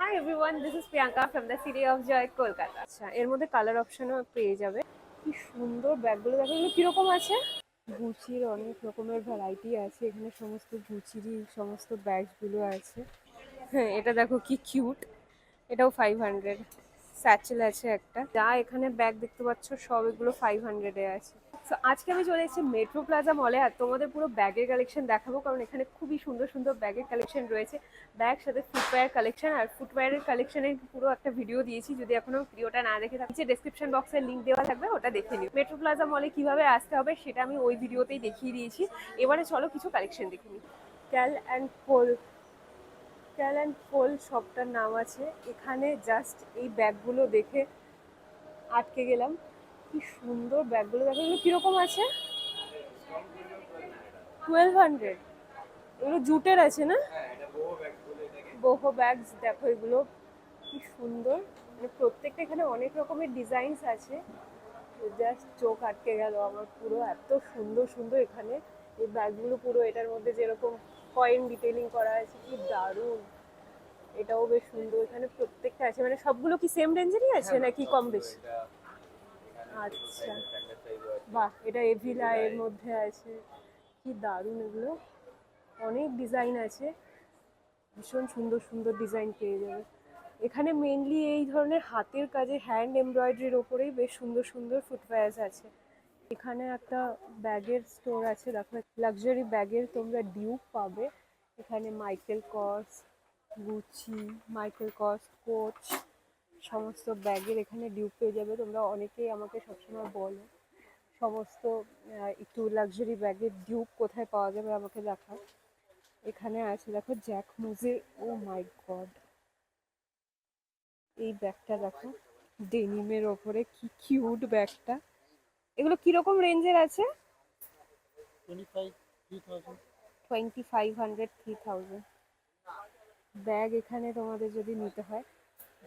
Hi everyone, this is Priyanka from the City of Joy, Kolkata. আচ্ছা, এর মধ্যে colour অপশনও পেয়ে যাবে। কি সুন্দর ব্যাগগুলো দেখো, এগুলো কিরকম আছে? গুচির অনেক রকমের ভ্যারাইটি আছে এখানে, সমস্ত গুচিরই সমস্ত ব্যাগগুলো আছে। হ্যাঁ, এটা দেখো কি কিউট, এটাও 500। স্যাচেল আছে একটা, যা এখানে ব্যাগ দেখতে পাচ্ছ সব এগুলো 500-এ আছে। তো আজকে আমি চলে এসেছি মেট্রো প্লাজা মলে, আর তোমাদের পুরো ব্যাগের কালেকশন দেখাবো, কারণ এখানে খুবই সুন্দর সুন্দর ব্যাগের কালেকশন রয়েছে। ব্যাগ সাথে ফুটওয়্যার কালেকশন, আর ফুটওয়্যারের কালেকশনের পুরো একটা ভিডিও দিয়েছি, যদি এখনো ভিডিওটা না দেখে থাকছে ডেসক্রিপশন বক্সে লিংক দেওয়া থাকবে, ওটা দেখে নিও। মেট্রো প্লাজা মলে কিভাবে আসতে হবে সেটা আমি ওই ভিডিওতেই দেখিয়ে দিয়েছি। এবারে চলো কিছু কালেকশন দেখে নিই। ক্যাল অ্যান্ড কোল, ক্যাল অ্যান্ড কোল শপটার নাম আছে এখানে। জাস্ট এই ব্যাগগুলো দেখে আটকে গেলাম, কি সুন্দর ব্যাগগুলো দেখো, এগুলো কিরকম আছে? 1200। এগুলো জুটের আছে না? বোহো ব্যাগস দেখো, এগুলো কি সুন্দর, মানে প্রত্যেকটা এখানে অনেক রকমের ডিজাইনস আছে। জাস্ট চোখ আটকে গেল আমার পুরো, এত সুন্দর সুন্দর এখানে এই ব্যাগগুলো। পুরো এটার মধ্যে যেরকম কয়েন ডিটেইলিং করা আছে, কি দারুণ। এটাও বেশ সুন্দর, এখানে প্রত্যেকটা আছে। মানে সবগুলো কি সেম রেঞ্জেরই আছে নাকি কম বেশি? আচ্ছা, বাহ, এটা এভিলা এর মধ্যে আছে, কি দারুণ এগুলো। অনেক ডিজাইন আছে, ভীষণ সুন্দর সুন্দর ডিজাইন পেয়ে যাবে এখানে। মেনলি এই ধরনের হাতের কাজে হ্যান্ড এমব্রয়ডারির ওপরেই বেশ সুন্দর সুন্দর ফুটওয়্যার্স আছে। এখানে একটা ব্যাগের স্টোর আছে দেখো, লাক্সারি ব্যাগের তোমরা ডিউক পাবে এখানে। মাইকেল কর্স, গুচি, মাইকেল কর্স, কোচ, সমস্ত ব্যাগের এখানে ডিউক পেয়ে যাবে তোমরা। অনেকেই আমাকে সবসময় বলো সমস্ত একটু লাক্সারি ব্যাগের ডিউক কোথায় পাওয়া যাবে আমাকে দেখাও। এখানে আছে দেখো জ্যাক মুজের, ও মাই গড, এই ব্যাগটা দেখো ডেনিমের ওপরে, কি কিউট ব্যাগটা। এগুলো কিরকম রেঞ্জের আছে? 2500, 3000 ব্যাগ এখানে তোমাদের যদি নিতে হয়।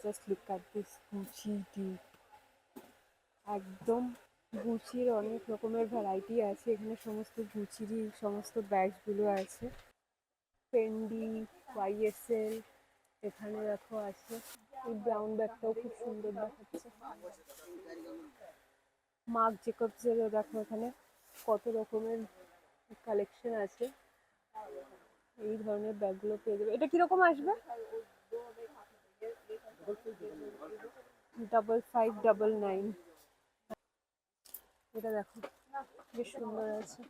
Just look at this Gucci Duke, একদম গুচির অনেক রকমের ভ্যারাইটি আছে এখানে, সমস্ত গুচিরই সমস্ত ব্যাগগুলো আছে। ফেন্ডি, ওয়াইএসএল এখানে দেখো আছে। এই ব্রাউন ব্যাগটাও খুব সুন্দর দেখাচ্ছে। মার্ক জেকবসেরও দেখো এখানে কত রকমের কালেকশন আছে। এই ধরনের ব্যাগগুলো পেয়ে যাবে। এটা কিরকম আসবে? 5599। এটা দেখো বেশ সুন্দর আছে,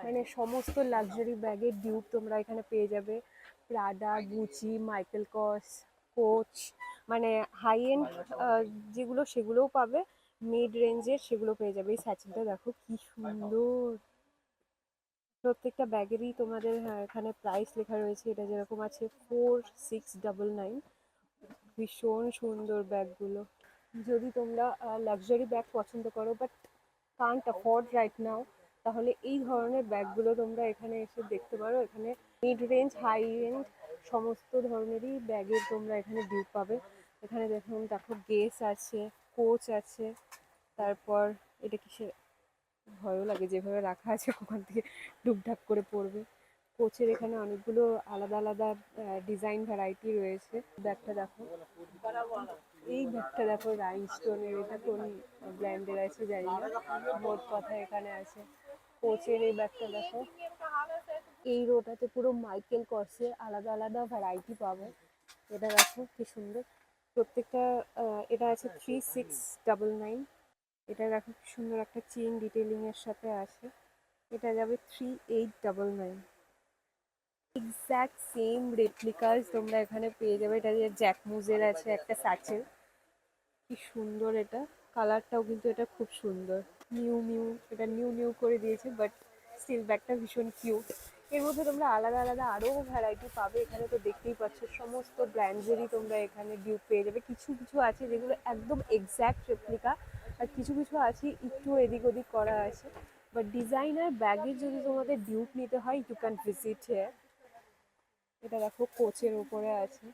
মানে সমস্ত লাক্সারি ব্যাগের ডিউক তোমরা এখানে পেয়ে যাবে। প্রাডা, গুচি, মাইকেল কর্স, কোচ, মানে হাই এন্ড যেগুলো সেগুলোও পাবে, মিড রেঞ্জের সেগুলো পেয়ে যাবে। এই স্যাচেলটা দেখো কি সুন্দর, প্রত্যেকটা ব্যাগেরই তোমাদের এখানে প্রাইস লেখা রয়েছে। এটা যেরকম আছে 4699। ভীষণ সুন্দর ব্যাগগুলো। যদি তোমরা লাক্সারি ব্যাগ পছন্দ করো but Kant afford right now, তাহলে এই ধরনের ব্যাগগুলো তোমরা এখানে এসে দেখতে পারো। এখানে মিড রেঞ্জ, হাই রেঞ্জ সমস্ত ধরনেরই ব্যাগের তোমরা এখানে ডিউক পাবে। এখানে দেখো গেস আছে, কোচ আছে, তারপর এটা কিসের, ভয়ও লাগে যেভাবে রাখা আছে ওখান থেকে ডুবঢাক করে পড়বে। কোচের এখানে অনেকগুলো আলাদা আলাদা ডিজাইন ভ্যারাইটি রয়েছে। ব্যাগটা দেখো, এই ব্যাগটা দেখো রাইনস্টোনের, এটা কোন ব্র্যান্ডের আছে জানি না, মোট কথা এখানে আছে। কোচের এই ব্যাগটা দেখো, এই রোটাতে পুরো মাইকেল কর্সের আলাদা আলাদা ভ্যারাইটি পাবে। এটা দেখো কি সুন্দর, প্রত্যেকটা এটা আছে 3699। এটা দেখো কি সুন্দর একটা চেইন ডিটেইলিং এর সাথে আছে। এটা যাবে 3899। এক্স্যাক্ট সেম রেপ্লিকাস তোমরা এখানে পেয়ে যাবে। এটা যে জ্যাকমুজের আছে একটা স্যাচেল, কি সুন্দর এটা, কালারটাও কিন্তু এটা খুব সুন্দর। নিউ নিউ, এটা নিউ নিউ করে দিয়েছে বাট স্টিল ব্যাগটা ভীষণ কিউট। এর মধ্যে তোমরা আলাদা আলাদা আরও ভ্যারাইটি পাবে এখানে, তো দেখতেই পাচ্ছ সমস্ত ব্র্যান্ডেরই তোমরা এখানে ডিউক পেয়ে যাবে। কিছু কিছু আছে যেগুলো একদম এক্স্যাক্ট রেপ্লিকা, আর কিছু কিছু আছে একটু এদিক ওদিক করা আছে। বাট ডিজাইনার ব্যাগের যদি তোমাদের ডিউক নিতে হয়, ইউ ক্যান ভিজিট হিয়ার। এটা দেখো কোচের ওপরে আছে,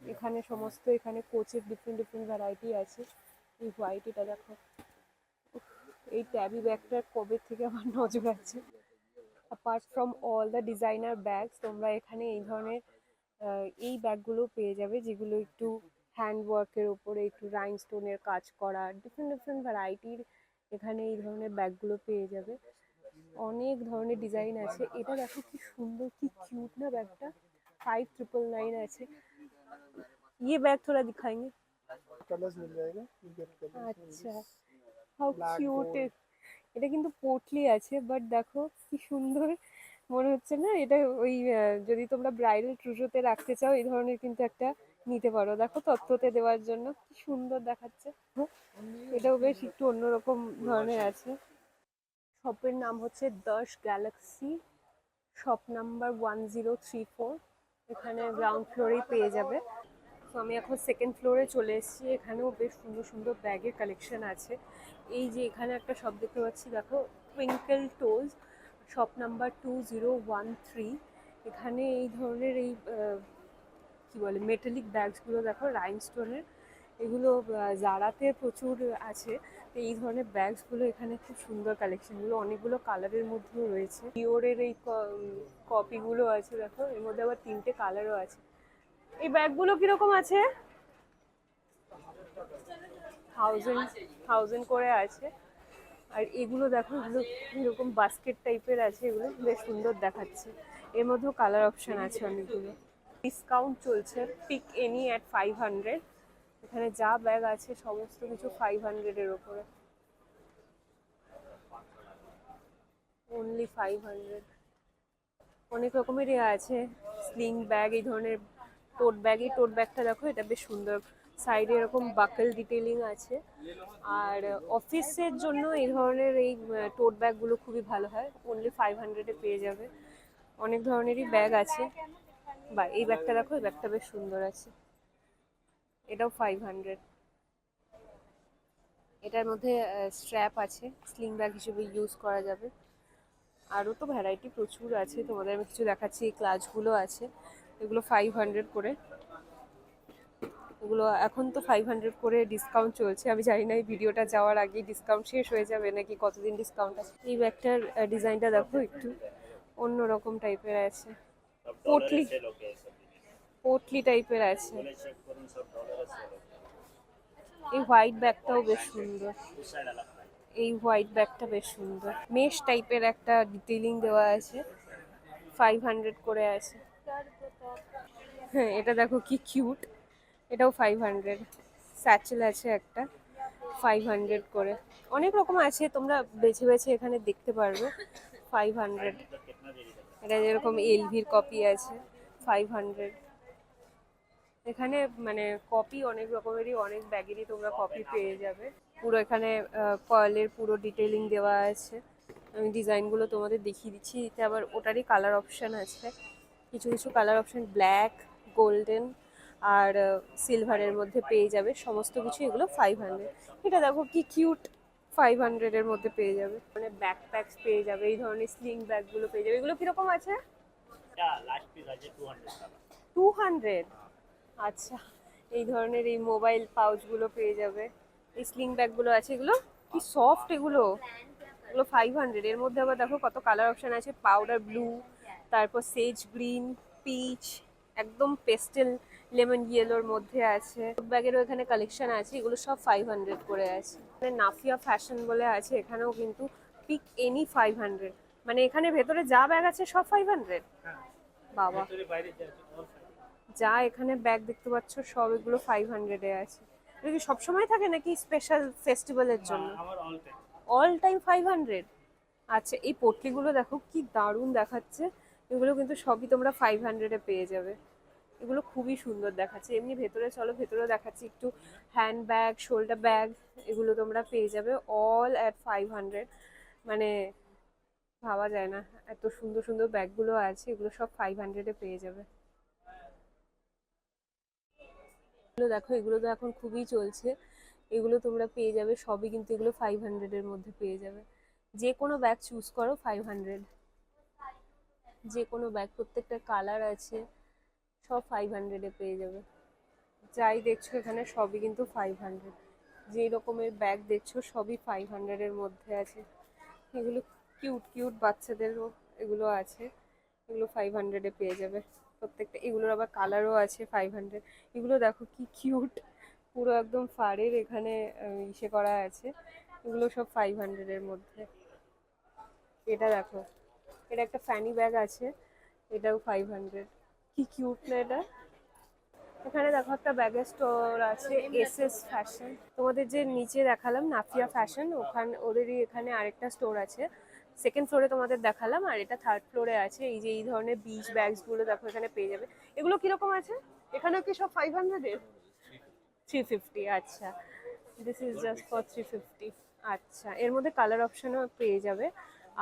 এখানে সমস্ত এখানে কোচের ডিফারেন্ট ডিফারেন্ট ভ্যারাইটি আছে। এই হোয়াইট, এটা দেখো, এই ট্যাবি ব্যাগটার কবে থেকে আমার নজর আছে। Apart from all the designer bags, তোমরা এখানে এই ধরনের এই ব্যাগগুলো পেয়ে যাবে যেগুলো একটু হ্যান্ড ওয়ার্কের উপরে একটু রাইনস্টোনের কাজ করা, ডিফারেন্ট ডিফারেন্ট ভ্যারাইটির এখানে এই ধরনের ব্যাগগুলো পেয়ে যাবে। অনেক ধরনের ডিজাইন আছে। এটা দেখো কি সুন্দর, কি কিউট না ব্যাগটা। 5999 আছে। ये बैग थोड़ा दिखाएंगे। कलर्स मिल जाएगा, you get colors in আচ্ছা, this how black cute. gold। এটা কিন্তু পোটলি আছে, বাট দেখো কি সুন্দর মনে হচ্ছে না এটা। ওই যদি তোমরা ব্রাইডাল ট্রুজোতে রাখতে চাও এই ধরনের কিন্তু একটা নিতে পারো। দেখো তত্ত্বতে দেওয়ার জন্য কি সুন্দর দেখাচ্ছে। এটাও বেশ একটু অন্যরকম ধরনের আছে। শপের নাম হচ্ছে দশ গ্যালাক্সি, শপ নাম্বার 1034। এখানে গ্রাউন্ড ফ্লোরেই পেয়ে যাবে। তো আমি এখন সেকেন্ড ফ্লোরে চলে এসেছি। এখানেও বেশ সুন্দর সুন্দর ব্যাগের কালেকশন আছে। এই যে এখানে একটা শপ দেখতে পাচ্ছি, দেখো টুইঙ্কেল টোজ, শপ নাম্বার 2013। এখানে এই ধরনের এই কী বলে মেটালিক ব্যাগসগুলো দেখো রাইনস্টোনের, এগুলো জারাতে প্রচুর আছে। তো এই ধরনের ব্যাগসগুলো এখানে খুব সুন্দর কালেকশন, এগুলো অনেকগুলো কালারের মধ্যেও রয়েছে। ডিওরের এই কপিগুলো আছে দেখো, এর মধ্যে আবার 3টে কালারও আছে। এই ব্যাগগুলো কিরকম আছে? 1000 করে আছে। আর এগুলো দেখো, এগুলো এরকম বাস্কেট টাইপের আছে, এগুলো বেশ সুন্দর দেখাচ্ছে। এর মধ্যেও কালার অপশন আছে অনেকগুলো। ডিসকাউন্ট চলছে, পিক এনি অ্যাট 500। এখানে যা ব্যাগ আছে সমস্ত কিছু 500-এর ওপরে, অনলি 500। অনেক রকমেরই আছে, স্লিং ব্যাগ, এই ধরনের টোট ব্যাগ। এই টোট ব্যাগটা দেখো, এটা বেশ সুন্দর, সাইডে এরকম বাকল ডিটেলিং আছে। আর অফিসের জন্য এই ধরনের এই টোট ব্যাগগুলো খুবই ভালো হয়, অনলি 500-এ পেয়ে যাবে। অনেক ধরনেরই ব্যাগ আছে। বা এই ব্যাগটা দেখো, এই ব্যাগটা বেশ সুন্দর আছে, এটাও 500। এটার মধ্যে স্ট্র্যাপ আছে, স্লিং ব্যাগ হিসেবে ইউজ করা যাবে। আরও তো ভ্যারাইটি প্রচুর আছে, তোমাদের আমি কিছু দেখাচ্ছি। এই ক্লাচগুলো আছে, এগুলো 500 করে। এগুলো এখন তো 500 করে ডিসকাউন্ট চলছে। আমি জানি না এই ভিডিওটা যাওয়ার আগে ডিসকাউন্ট শেষ হয়ে যাবে নাকি কতদিন ডিসকাউন্ট আছে। এই ব্যাগটার ডিজাইনটা দেখো, একটু অন্যরকম টাইপের আছে, পোটলি পোটলি টাইপের আছে। এই হোয়াইট ব্যাগটাও বেশ সুন্দর, এই হোয়াইট ব্যাগটা বেশ সুন্দর, মেশ টাইপের একটা ডিটেইলিং দেওয়া আছে, 500 করে আছে। হ্যাঁ, এটা দেখো কি কিউট, এটাও 500। স্যাচেল আছে একটা, 500 করে। অনেক রকম আছে, তোমরা বেছে বেছে এখানে দেখতে পারবে। 500। এটা যেরকম এলভির কপি আছে, 500। এখানে মানে কপি অনেক রকমেরই, অনেক ব্যাগেরই তোমরা কপি পেয়ে যাবে। পুরো এখানে পার্লের পুরো ডিটেইলিং দেওয়া আছে। আমি ডিজাইনগুলো তোমাদের দেখিয়ে দিচ্ছি। এতে আবার ওটারই কালার অপশান আছে, কিছু কিছু কালার অপশান ব্ল্যাক, গোল্ডেন আর সিলভারের মধ্যে পেয়ে যাবে সমস্ত কিছু। এগুলো 500। এটা দেখো কি কিউট, 500-এর মধ্যে পেয়ে যাবে। মানে ব্যাকপ্যাকস পেয়ে যাবে, এই ধরনের স্লিং ব্যাগগুলো পেয়ে যাবে। এগুলো কিরকম আছে? 200। আচ্ছা, এই ধরনের এই মোবাইল পাউচগুলো পেয়ে যাবে। এই স্লিং ব্যাগগুলো আছে, এগুলো কি সফট, এগুলো এগুলো 500। এর মধ্যে আবার দেখো কত কালার অপশন আছে, পাউডার ব্লু, তারপর সেজ গ্রিন, পিচ, একদম পেস্টেল লেমন ইয়েলোর মধ্যে আছে। ব্যাগেরও এখানে কালেকশন আছে, এগুলো সব 500 করে আছে। এখানে নাফিয়া ফ্যাশন বলে আছে, এখানেও কিন্তু পিক এনি 500। মানে এখানে ভেতরে যা ব্যাগ আছে সব 500। বাবা, যা এখানে ব্যাগ দেখতে পাচ্ছ সব এগুলো 500-এ আছে। এটা কি সবসময় থাকে নাকি স্পেশাল ফেস্টিভ্যালের জন্য? All time 500। আচ্ছা, এই পটলিগুলো দেখো কি দারুণ দেখাচ্ছে। এগুলো কিন্তু সবই তোমরা 500-এ পেয়ে যাবে। এগুলো খুবই সুন্দর দেখাচ্ছে। এমনি ভেতরে চলো, ভেতরে দেখাচ্ছি একটু। হ্যান্ড ব্যাগ, শোল্ডার ব্যাগ, এগুলো তোমরা পেয়ে যাবে অল অ্যাট 500। মানে ভাবা যায় না এত সুন্দর সুন্দর ব্যাগগুলো আছে, এগুলো সব 500-এ পেয়ে যাবে। এগুলো দেখো, এগুলো তো এখন খুবই চলছে, এগুলো তোমরা পেয়ে যাবে সবই কিন্তু এগুলো 500-এর মধ্যে পেয়ে যাবে। যে কোনো ব্যাগ চুজ করো 500, যে কোনো ব্যাগ, প্রত্যেকটা কালার আছে, সব 500-এ পেয়ে যাবে। যাই দেখছো এখানে সবই কিন্তু 500। যে রকমের ব্যাগ দেখছো সবই 500-এর মধ্যে আছে। এগুলো কিউট কিউট বাচ্চাদেরও এগুলো আছে, এগুলো 500-এ পেয়ে যাবে প্রত্যেকটা। এগুলোর আবার কালারও আছে 500। এগুলো দেখো কি কিউট, পুরো একদম ফাড়ের এখানে ইসে করা আছে। এগুলো সব 500-এর মধ্যে। এটা দেখো, এটা একটা ফ্যানি ব্যাগ আছে, এটাও 500। কি কিউট না এটা। এখানে দেখো একটা ব্যাগের স্টোর আছে, এসএস ফ্যাশন। তোমাদের যে নিচে দেখালাম নাফিয়া ফ্যাশন, ওখানে ওদেরই এখানে আরেকটা স্টোর আছে। সেকেন্ড ফ্লোরে তোমাদের দেখালাম, আর এটা থার্ড ফ্লোরে আছে। এই যে এই ধরনের বিচ ব্যাগস গুলো দেখো এখানে পেয়ে যাবে। এগুলো কিরকম আছে? এখানেও কি সব 500-এর? 350, আচ্ছা। This is just for 350। আচ্ছা, এর মধ্যে কালার অপশনও পেয়ে যাবে।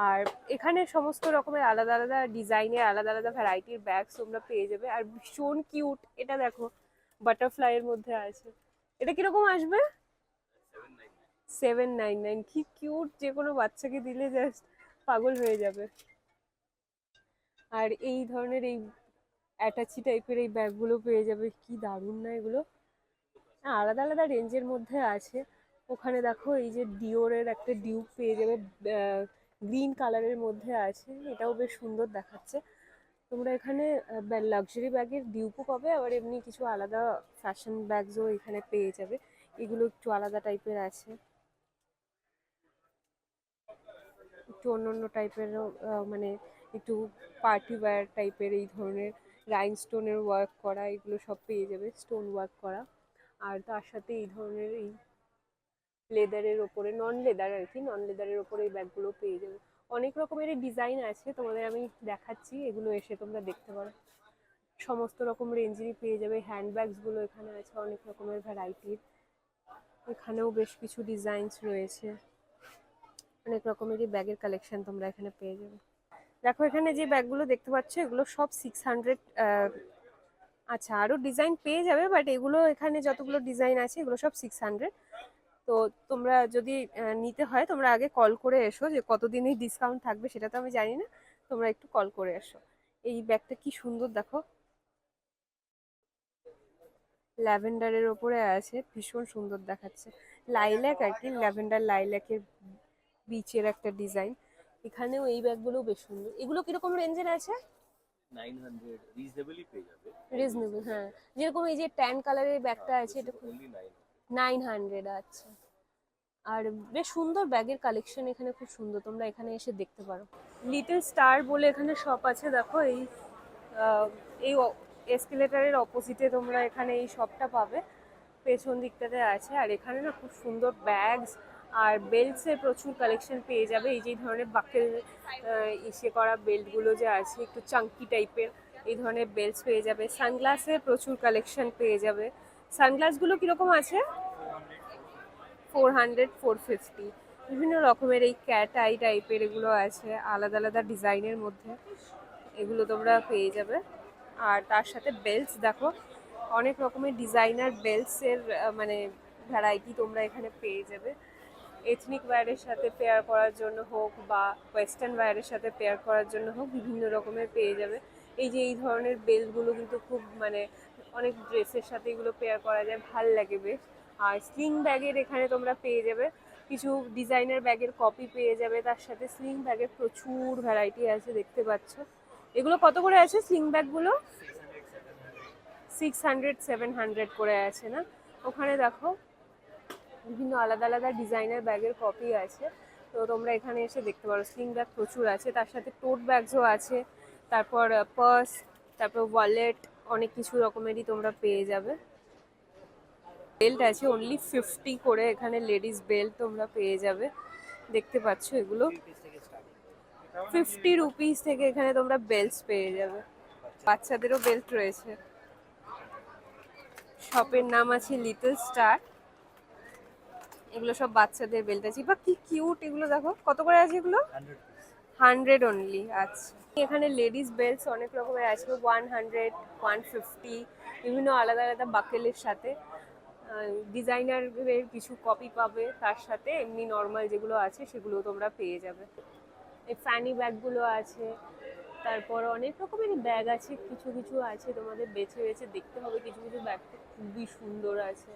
আর এখানে সমস্ত রকমের আলাদা আলাদা ডিজাইনের আলাদা আলাদা ভ্যারাইটির ব্যাগস তোমরা পেয়ে যাবে। আর ভীষণ কিউট, এটা দেখো বাটারফ্লাই এর মধ্যে আছে। এটা কিরকম আসবে? 799। কি কিউট, যে কোনো বাচ্চাকে দিলে জাস্ট পাগল হয়ে যাবে। আর এই ধরনের এই অ্যাটাচি টাইপের এই ব্যাগগুলো পেয়ে যাবে, কি দারুণ না এগুলো। আলাদা আলাদা রেঞ্জের মধ্যে আছে। ওখানে দেখো এই যে ডিওরের একটা ডিউক পেয়ে যাবে, গ্রিন কালারের মধ্যে আছে, এটাও বেশ সুন্দর দেখাচ্ছে। তোমরা এখানে লাক্সারি ব্যাগের ডিউকও পাবে, আবার এমনি কিছু আলাদা ফ্যাশন ব্যাগসও এখানে পেয়ে যাবে। এগুলো একটু আলাদা টাইপের আছে, একটু অন্য অন্য টাইপেরও, মানে একটু পার্টি ওয়্যার টাইপের এই ধরনের রাইনস্টোনের ওয়ার্ক করা, এগুলো সব পেয়ে যাবে, স্টোন ওয়ার্ক করা। আর তার সাথে এই ধরনের এই লেদারের ওপরে, নন লেদার আর কি, নন লেদারের ওপরে এই ব্যাগগুলো পেয়ে যাবে। অনেক রকমের ডিজাইন আছে, তোমাদের আমি দেখাচ্ছি, এগুলো এসে তোমরা দেখতে পারো। সমস্ত রকম রেঞ্জেরই পেয়ে যাবে। হ্যান্ড ব্যাগসগুলো এখানে আছে অনেক রকমের ভ্যারাইটির। এখানেও বেশ কিছু ডিজাইনস রয়েছে, অনেক রকমেরই ব্যাগের কালেকশন তোমরা এখানে পেয়ে যাবে। দেখো এখানে যে ব্যাগগুলো দেখতে পাচ্ছ এগুলো সব 600। আচ্ছা, আরও ডিজাইন পেয়ে যাবে, বাট এগুলো এখানে যতগুলো ডিজাইন আছে এগুলো সব 600। তো তোমরা যদি নিতে হয় তোমরা আগে কল করে এসো, যে কতদিনই ডিসকাউন্ট থাকবে সেটা তো আমি জানি না, তোমরা একটু কল করে এসো। এই ব্যাগটা কি সুন্দর দেখো, ল্যাভেন্ডারের ওপরে আছে, ভীষণ সুন্দর দেখাচ্ছে। লাইল্যাক আর কি, ল্যাভেন্ডার লাইল্যাকের বিচের একটা ডিজাইন। এখানেও এই ব্যাগগুলো বেশ সুন্দর। এগুলো কিরকম রেঞ্জের আছে? 900 রিজনেবলি পেয়ে যাবে। রিজনেবল, হ্যাঁ। যেরকম এই যে ট্যান কালারের ব্যাগটা আছে, এটা অনলি 900। আচ্ছা। আর বেশ সুন্দর ব্যাগের কালেকশন এখানে, খুব সুন্দর, তোমরা এখানে এসে দেখতে পারো। লিটল স্টার বলে এখানে শপ আছে, দেখো এই এই এসকেলেটারের অপোজিটে তোমরা এখানে এই শপটা পাবে, পেছন দিকটাতে আছে। আর এখানে না খুব সুন্দর ব্যাগস আর বেল্টসের প্রচুর কালেকশন পেয়ে যাবে। এই যে ধরনের বাকেল ইসে করা বেল্টগুলো যে আছে, একটু চাঙ্কি টাইপের, এই ধরনের বেল্টস পেয়ে যাবে। সানগ্লাসের প্রচুর কালেকশন পেয়ে যাবে। সানগ্লাসগুলো কীরকম আছে? 400, 450। বিভিন্ন রকমের এই ক্যাট আই টাইপের এগুলো আছে, আলাদা আলাদা ডিজাইনের মধ্যে, এগুলো তোমরা পেয়ে যাবে। আর তার সাথে বেল্টস দেখো, অনেক রকমের ডিজাইনার বেল্টসের মানে ভ্যারাইটি তোমরা এখানে পেয়ে যাবে। এথনিক ওয়্যারের সাথে পেয়ার করার জন্য হোক বা ওয়েস্টার্ন ওয়্যারের সাথে পেয়ার করার জন্য হোক, বিভিন্ন রকমের পেয়ে যাবে। এই যে এই ধরনের বেল্টগুলো কিন্তু খুব মানে অনেক ড্রেসের সাথে এগুলো পেয়ার করা যায়, ভাল লাগে বেশ। আর স্লিং ব্যাগের এখানে তোমরা পেয়ে যাবে কিছু ডিজাইনার ব্যাগের কপি পেয়ে যাবে, তার সাথে স্লিং ব্যাগের প্রচুর ভ্যারাইটি আছে, দেখতে পাচ্ছ। এগুলো কত করে আছে স্লিং ব্যাগগুলো? 600, 700 করে আছে না? ওখানে দেখো বিভিন্ন আলাদা আলাদা ডিজাইনার ব্যাগের কপি আছে, তো তোমরা এখানে এসে দেখতে পারো। স্লিং ব্যাগ প্রচুর আছে, তার সাথে টোট ব্যাগসও আছে, তারপর পার্স, তারপর ওয়ালেট, অনেক কিছু রকমেরই তোমরা পেয়ে যাবে। বেল্ট আছে অনলি 50 করে, এখানে লেডিস বেল্ট তোমরা পেয়ে যাবে, দেখতে পাচ্ছ এগুলো 50 রুপিস থেকে এখানে তোমরা বেল্টস পেয়ে যাবে। বাচ্চাদেরও বেল্ট রয়েছে। শপের নাম আছে লিটল স্টার। এগুলো সব বাচ্চাদের বেল্ট আছে, বা কি কিউট এগুলো দেখো, কত করে আছে এগুলো? 100 অনলি। আচ্ছা, এখানে লেডিস বেল্টস অনেক রকমের আছে, 100, 150, বিভিন্ন আলাদা আলাদা বাকেলের সাথে। ডিজাইনারের কিছু কপি পাবে, তার সাথে এমনি নর্মাল যেগুলো আছে সেগুলো তোমরা পেয়ে যাবে। এই ফ্যানি ব্যাগগুলো আছে, তারপর অনেক রকমেরই ব্যাগ আছে, কিছু কিছু আছে তোমাদের বেছে বেছে দেখতে হবে, কিছু কিছু ব্যাগ তো খুবই সুন্দর আছে।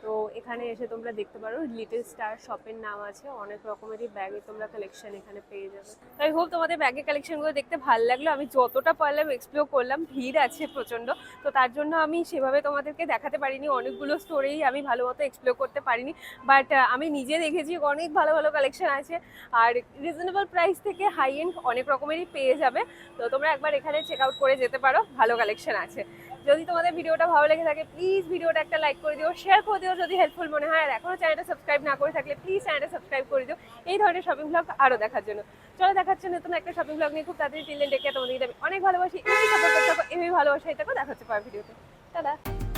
তো এখানে এসে তোমরা দেখতে পারো, লিটল স্টার শপের নাম আছে, অনেক রকমেরই ব্যাগের তোমরা কালেকশন এখানে পেয়ে যাবে। তো আই হোপ তোমাদের ব্যাগের কালেকশনগুলো দেখতে ভালো লাগলো। আমি যতটা পারলাম এক্সপ্লোর করলাম, ভিড় আছে প্রচণ্ড, তো তার জন্য আমি সেভাবে তোমাদেরকে দেখাতে পারিনি, অনেকগুলো স্টোরেই আমি ভালো মতো এক্সপ্লোর করতে পারিনি, বাট আমি নিজে দেখেছি অনেক ভালো ভালো কালেকশন আছে, আর রিজনেবল প্রাইস থেকে হাই এন্ড অনেক রকমেরই পেয়ে যাবে। তো তোমরা একবার এখানে চেক আউট করে যেতে পারো, ভালো কালেকশন আছে। যদি তোমাদের ভিডিওটা ভালো লেগে থাকে প্লিজ ভিডিওটা একটা লাইক করে দিও, শেয়ার করে দিও যদি হেল্পফুল মনে হয়, আর এখনো চ্যানেলটা সাবস্ক্রাইব না করে থাকলে প্লিজ চ্যানেলটা সাবস্ক্রাইব করে দিও এই ধরনের শপিং ব্লগ আরও দেখার জন্য। চলো দেখাচ্ছে নতুন একটা শপিং ব্লগ নিয়ে খুব তাড়াতাড়ি। টিল দেন টেক কেয়ার, তোমাদেরকে অনেক ভালোবাসি, এমনি সাপোর্ট করতে থাকো, এমনি ভালোবাসাই থাকো, দেখা হচ্ছে পরের ভিডিওতে। টাটা।